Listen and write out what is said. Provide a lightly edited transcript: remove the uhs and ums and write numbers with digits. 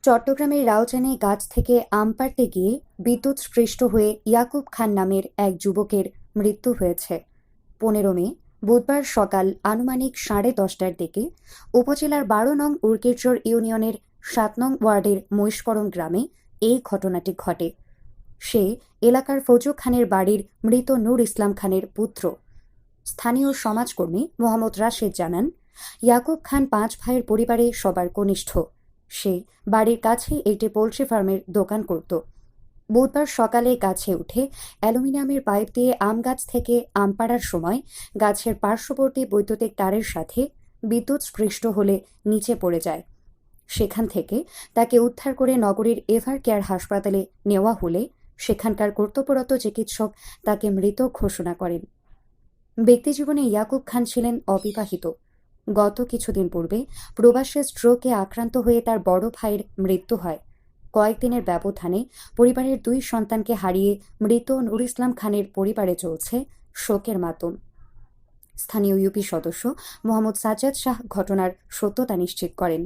চট্টগ্রামের রাউজানে গাছ থেকে আম পাড়তে গিয়ে বিদ্যুৎস্পৃষ্ট হয়ে ইয়াকুব খান নামের এক যুবকের মৃত্যু হয়েছে। 15 মে বুধবার সকাল আনুমানিক 10:30টার দিকে উপজেলার 12 নং উর্কিরচর ইউনিয়নের 7 নং ওয়ার্ডের মহিষপরম গ্রামে এই ঘটনাটি ঘটে। সে এলাকার ফজু খানের বাড়ির মৃত নূর ইসলাম খানের পুত্র। স্থানীয় সমাজকর্মী মোহাম্মদ রাশেদ জানান, ইয়াকুব খান 5 ভাইয়ের পরিবারে সবার কনিষ্ঠ। সে বাড়ির কাছেই একটি পোল্ট্রি ফার্মের দোকান করত। বুধবার সকালে গাছে উঠে অ্যালুমিনিয়ামের পাইপ দিয়ে আম গাছ থেকে আম পাড়ার সময় গাছের পার্শ্ববর্তী বৈদ্যুতিক তারের সাথে বিদ্যুৎ স্পৃষ্ট হলে নিচে পড়ে যায়। সেখান থেকে তাকে উদ্ধার করে নগরীর এভার কেয়ার হাসপাতালে নেওয়া হলে সেখানকার কর্তব্যরত চিকিৎসক তাকে মৃত ঘোষণা করেন। ব্যক্তিজীবনে ইয়াকুব খান ছিলেন অবিবাহিত। গত কিছুদিন পূর্বে প্রবাসে স্ট্রোকে আক্রান্ত হয়ে তার বড় ভাইয়ের মৃত্যু হয়। কয়েকদিনের ব্যবধানে পরিবারের 2 সন্তানকে হারিয়ে মৃত নূর ইসলাম খানের পরিবারে চলছে শোকের মাতম। স্থানীয় ইউপি সদস্য মোহাম্মদ সাজ্জাদ শাহ ঘটনার সত্যতা নিশ্চিত করেন।